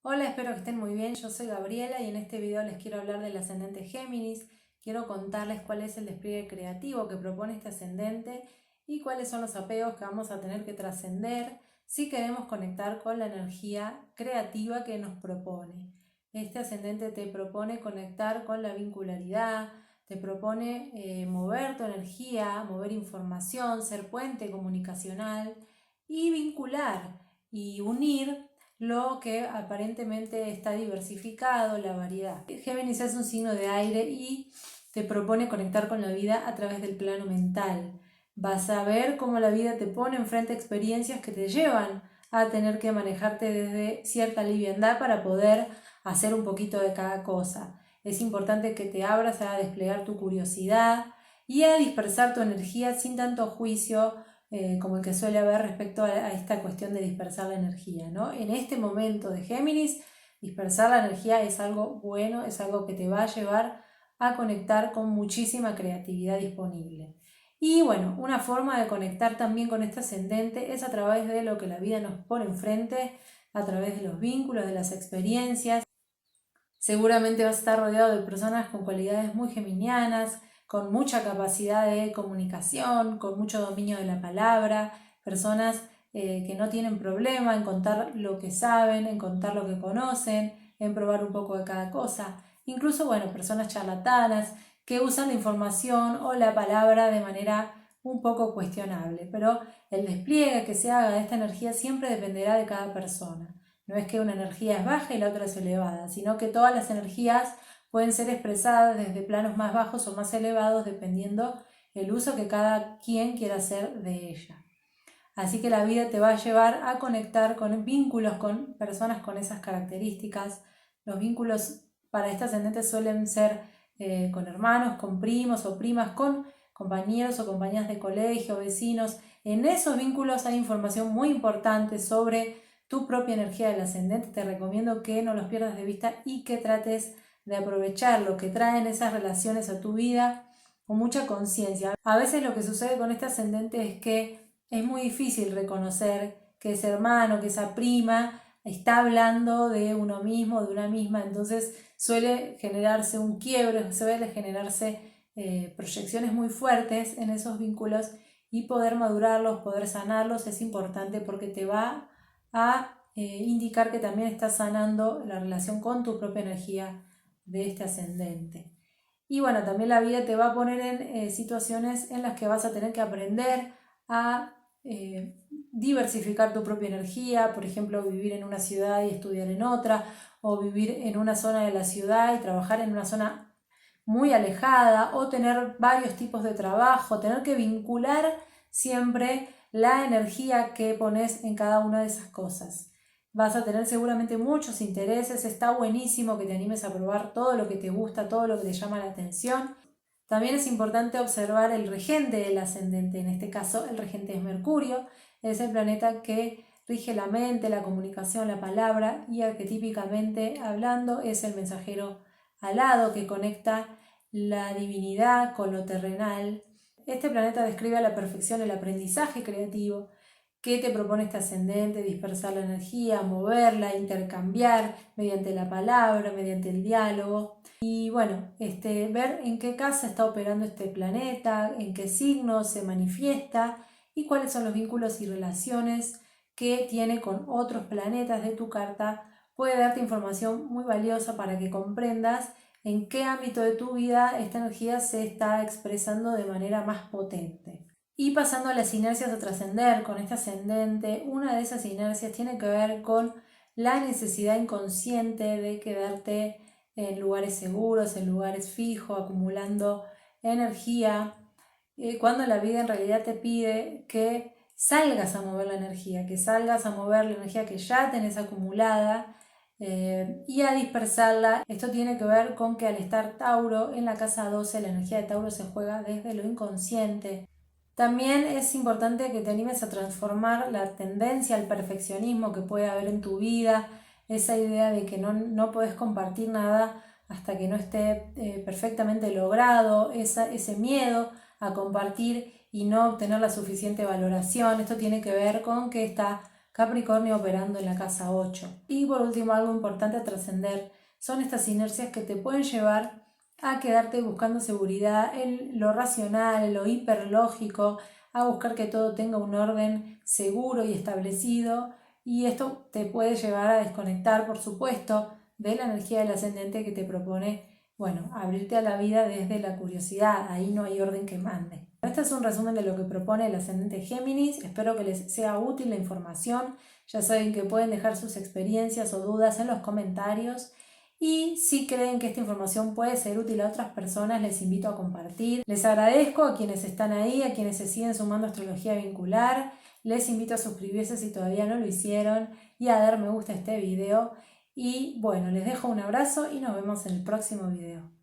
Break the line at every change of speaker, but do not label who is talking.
Hola, espero que estén muy bien. Yo soy Gabriela y en este video les quiero hablar del ascendente Géminis. Quiero contarles cuál es el despliegue creativo que propone este ascendente y cuáles son los apegos que vamos a tener que trascender si queremos conectar con la energía creativa que nos propone. Este ascendente te propone conectar con la vincularidad, te propone mover tu energía, mover información, ser puente comunicacional y vincular y unir lo que aparentemente está diversificado, la variedad. Géminis es un signo de aire y te propone conectar con la vida a través del plano mental. Vas a ver cómo la vida te pone enfrente a experiencias que te llevan a tener que manejarte desde cierta liviandad para poder hacer un poquito de cada cosa. Es importante que te abras a desplegar tu curiosidad y a dispersar tu energía sin tanto juicio como el que suele haber respecto a esta cuestión de dispersar la energía, ¿no? En este momento de Géminis, dispersar la energía es algo bueno, es algo que te va a llevar a conectar con muchísima creatividad disponible. Y bueno, una forma de conectar también con este ascendente es a través de lo que la vida nos pone enfrente, a través de los vínculos, de las experiencias. Seguramente vas a estar rodeado de personas con cualidades muy geminianas, con mucha capacidad de comunicación, con mucho dominio de la palabra, personas que no tienen problema en contar lo que saben, en contar lo que conocen, en probar un poco de cada cosa. Incluso, bueno, personas charlatanas que usan la información o la palabra de manera un poco cuestionable, pero el despliegue que se haga de esta energía siempre dependerá de cada persona. No es que una energía es baja y la otra es elevada, sino que todas las energías pueden ser expresadas desde planos más bajos o más elevados dependiendo el uso que cada quien quiera hacer de ella. Así que la vida te va a llevar a conectar con vínculos con personas con esas características. Los vínculos para este ascendente suelen ser con hermanos, con primos o primas, con compañeros o compañeras de colegio, vecinos. En esos vínculos hay información muy importante sobre tu propia energía del ascendente. Te recomiendo que no los pierdas de vista y que trates de aprovechar lo que traen esas relaciones a tu vida con mucha conciencia. A veces lo que sucede con este ascendente es que es muy difícil reconocer que ese hermano, que esa prima está hablando de uno mismo, de una misma, entonces suele generarse un quiebre, suele generarse proyecciones muy fuertes en esos vínculos y poder madurarlos, poder sanarlos es importante porque te va a indicar que también estás sanando la relación con tu propia energía de este ascendente. Y bueno, también la vida te va a poner en situaciones en las que vas a tener que aprender a diversificar tu propia energía, por ejemplo, vivir en una ciudad y estudiar en otra, o vivir en una zona de la ciudad y trabajar en una zona muy alejada, o tener varios tipos de trabajo, tener que vincular siempre la energía que pones en cada una de esas cosas. Vas a tener seguramente muchos intereses, está buenísimo que te animes a probar todo lo que te gusta, todo lo que te llama la atención. También es importante observar el regente del ascendente, en este caso el regente es Mercurio, es el planeta que rige la mente, la comunicación, la palabra y arquetípicamente hablando es el mensajero alado que conecta la divinidad con lo terrenal. Este planeta describe a la perfección el aprendizaje creativo que te propone este ascendente, dispersar la energía, moverla, intercambiar mediante la palabra, mediante el diálogo. Y bueno, ver en qué casa está operando este planeta, en qué signo se manifiesta y cuáles son los vínculos y relaciones que tiene con otros planetas de tu carta puede darte información muy valiosa para que comprendas en qué ámbito de tu vida esta energía se está expresando de manera más potente. Y pasando a las inercias a trascender con este ascendente, una de esas inercias tiene que ver con la necesidad inconsciente de quedarte en lugares seguros, en lugares fijos, acumulando energía, cuando la vida en realidad te pide que salgas a mover la energía, que salgas a mover la energía que ya tenés acumulada y a dispersarla. Esto tiene que ver con que al estar Tauro en la casa 12, la energía de Tauro se juega desde lo inconsciente. También es importante que te animes a transformar la tendencia al perfeccionismo que puede haber en tu vida, esa idea de que no podés compartir nada hasta que no esté perfectamente logrado, ese miedo a compartir y no obtener la suficiente valoración. Esto tiene que ver con que esta Capricornio operando en la casa 8. Y por último, algo importante a trascender son estas inercias que te pueden llevar a quedarte buscando seguridad en lo racional, en lo hiperlógico, a buscar que todo tenga un orden seguro y establecido, y esto te puede llevar a desconectar, por supuesto, de la energía del ascendente que te propone, bueno, abrirte a la vida desde la curiosidad. Ahí no hay orden que mande. Este es un resumen de lo que propone el ascendente Géminis. Espero que les sea útil la información. Ya saben que pueden dejar sus experiencias o dudas en los comentarios. Y si creen que esta información puede ser útil a otras personas, les invito a compartir. Les agradezco a quienes están ahí, a quienes se siguen sumando a Astrología Vincular. Les invito a suscribirse si todavía no lo hicieron y a dar me gusta a este video. Y bueno, les dejo un abrazo y nos vemos en el próximo video.